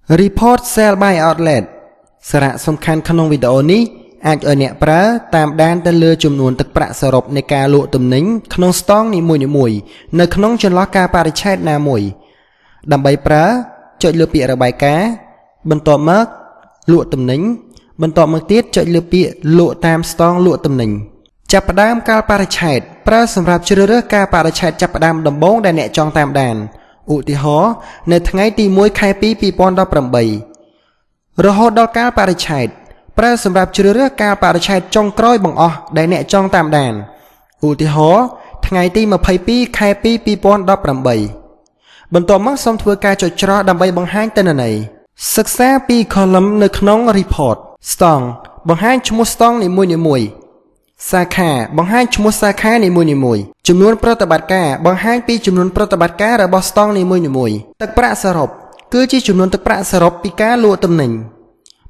Report Sell by Outlet សារៈសំខាន់ក្នុងវីដេអូនេះអាចឲ្យអ្នកប្រើតាមដានទៅលើចំនួនទឹកប្រាក់សរុបនៃការលក់ទំនិញក្នុងស្តង់នីមួយៗនៅក្នុងចន្លោះកាលបរិច្ឆេទណាមួយដើម្បីប្រើចុចលើពាក្យរបាយការណ៍បន្ទាប់មកលក់ទំនិញបន្ទាប់មកទៀតចុចលើពាក្យលក់តាមស្តង់លក់ទំនិញចាប់ផ្ដើមកាលបរិច្ឆេទប្រើសម្រាប់ជ្រើសរើសកាលបរិច្ឆេទចាប់ផ្ដើមដំបូងដែលអ្នកចង់តាមដានឧទាហរណ៍នៅថ្ងៃទី1ខែ2 2018រហូតដល់កាលបរិច្ឆេទប្រើសម្រាប់ជ្រើសរើសកាលបរិច្ឆេទចុងក្រោយបង្អស់ដែលអ្នកចង់តាមដានឧទាហរណ៍ថ្ងៃទី22ខែ2 2018បន្ទាប់មកសូមធ្វើការចុចច្រោះដើម្បីបង្ហាញទិន្នន័យសិក្សាពី column នៅក្នុង report ស្តង់បង្ហាញឈ្មោះស្តង់នីមួយៗសាខាបង្ហាញឈ្មោះសាខានីមួយៗចំនួនប្រតិបត្តិការបង្ហាញពីចំនួនប្រតិបត្តិការរបស់ស្តង់នីមួយៗទឹកប្រាក់សរុបគឺជាចំនួនទឹកប្រាក់សរុបពីការលក់ទំនិញ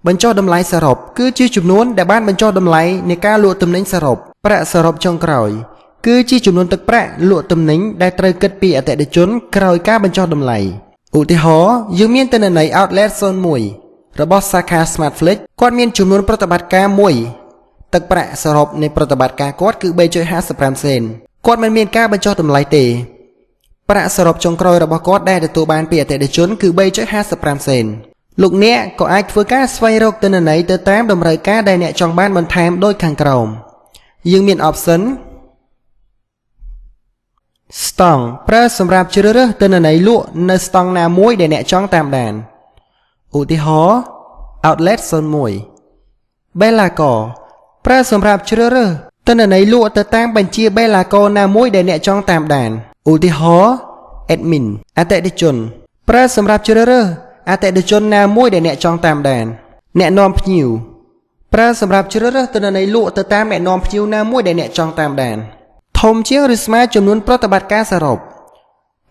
បញ្ចុះតម្លៃសរុបគឺជាចំនួនដែលបានបញ្ចុះតម្លៃនៃការលក់ទំនិញសរុបប្រាក់សរុបចុងក្រោយគឺជាចំនួនទឹកប្រាក់លក់ទំនិញដែលត្រូវគិតពីអតិថិជនក្រោយការបញ្ចុះតម្លៃឧទាហរណ៍យើងមានទិន្នន័យ Outlet 01របស់សាខា Smartflix គាត់មានចំនួនប្រតិបត្តិការ1ទឹកប្រាក់សរុបនៃប្រតិបត្តិការគាត់គឺ 3.55 សេនគាត់មិនមានការបញ្ចុះតម្លៃទេប្រាក់សរុបចុងក្រោយរបស់គាត់ដែលទទួលបានពីអតិថិជនគឺ 3.55 សេនលោកអ្នកក៏អាចធ្វើការស្វែងរកទិន្នន័យទៅតាមតម្រូវការដែលអ្នកចង់បានបន្ថែមដូចខាងក្រោមយើងមាន option ស្តង់ប្រើសម្រាប់ជ្រើសរើសទិន្នន័យលក់នៅស្តង់ណាមួយដែលអ្នកចង់តាមដានឧទាហរណ៍ Outlet 01 Bellaco ប្រើសម្រាប់ជ្រើសរើសទិន្នន័យលក់ទៅតាមបញ្ជា Bellaco ណាមួយដែលអ្នកចង់តាមដានឧទាហរណ៍ Admin អតិថិជនប្រើសម្រាប់ជ្រើសរើសអតិថិជនណាមួយដែលអ្នកចង់តាមដានអ្នកនាំភ្ញៀវប្រើសម្រាប់ជ្រើសរើសទិន្នន័យលក់ទៅតាមអ្នកនាំភ្ញៀវណាមួយដែលអ្នកចង់តាមដានធំជាងឬស្មើចំនួនប្រតិបត្តិការសរុប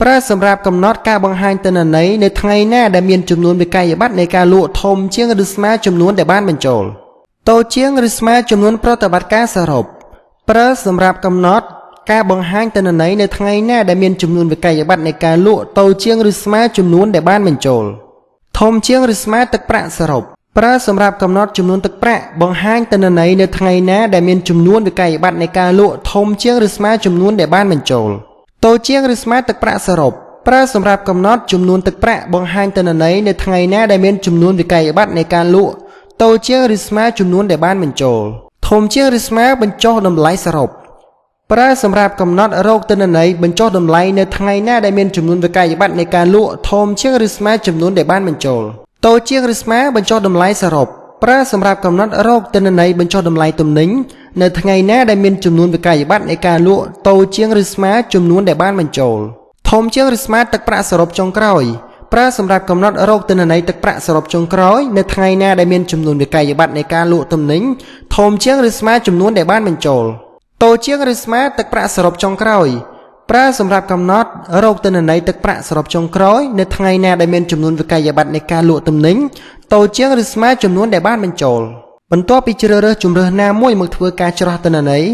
ប្រើសម្រាប់កំណត់ការបង្ហាញទិន្នន័យនៅថ្ងៃណាដែលមានចំនួនវិក័យប័ត្រនៃការលក់ធំជាងឬស្មើចំនួនដែលបានបញ្ចូលតូចជាងឬស្មើចំនួនប្រតិបត្តិការសរុបប្រើសម្រាប់កំណត់ការបង្ហាញទិន្នន័យនៅថ្ងៃណាដែលមានចំនួនវិក័យប័ត្រនៃការលក់តូចជាងឬស្មើចំនួនដែលបានបញ្ចូលធំជាងឬស្មើទឹកប្រាក់សរុបប្រើសម្រាប់កំណត់ចំនួនទឹកប្រាក់បង្ហាញទិន្នន័យនៅថ្ងៃណាដែលមានចំនួនវិក័យប័ត្រនៃការលក់ធំជាងឬស្មើចំនួនដែលបានបញ្ចូលតូចជាងឬស្មើទឹកប្រាក់សរុបប្រើសម្រាប់កំណត់ចំនួនទឹកប្រាក់បង្ហាញទិន្នន័យនៅថ្ងៃណាដែលមានចំនួនវិក័យប័ត្រនៃការលក់តូចជាងឬស្មើចំនួនដែលបានបញ្ចូលធំជាងឬស្មើបញ្ចុះតម្លៃសរុបប្រើសម្រាប់កំណត់រោគទិន្នន័យបញ្ចុះតម្លៃនៅថ្ងៃណាដែលមានចំនួនវិក័យប័ត្រនៃការលក់ធំជាងឬស្មើចំនួនដែលបានបញ្ចូលតូចជាងឬស្មើបញ្ចុះតម្លៃសរុបប្រើសម្រាប់កំណត់រោគទិន្នន័យបញ្ចុះតម្លៃទំនិញនៅថ្ងៃណាដែលមានចំនួនវិក័យប័ត្រនៃការលក់តូចជាងឬស្មើចំនួនដែលបានបញ្ចូលធំជាងឬស្មើទឹកប្រាក់សរុបចុងក្រោយប្រើសម្រាប់កំណត់រោគទិន្នន័យទឹកប្រាក់សរុបចុងក្រោយនៅថ្ងៃណាដែលមានចំនួនវិក័យប័ត្រនៃការលក់ទំនិញធំជាងឬស្មើចំនួនដែលបានបញ្ចូលតូចជាងឬស្មើទឹកប្រាក់សរុបចុងក្រោយប្រើសម្រាប់កំណត់រោគទិន្នន័យទឹកប្រាក់សរុបចុងក្រោយនៅថ្ងៃណាដែលមានចំនួនវិក័យប័ត្រនៃការលក់ទំនិញតូចជាងឬស្មើចំនួនដែលបានបញ្ចូលបន្ទាប់ពីជ្រើសរើសជម្រើសណាមួយមកធ្វើការច្រោះទិន្នន័យ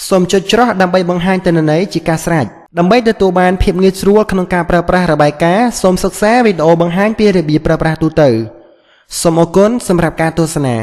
សូមចុចច្រោះដើម្បីបង្ហាញទិន្នន័យជាការស្រេចដើម្បីទទួលបានភាពងាយស្រួលក្នុងការប្រើប្រាស់របាយការណ៍សូមសិក្សាវីដេអូបង្ហាញពីរបៀបប្រើប្រាស់ទូទៅសូមអរគុណសម្រាប់ការទស្សនា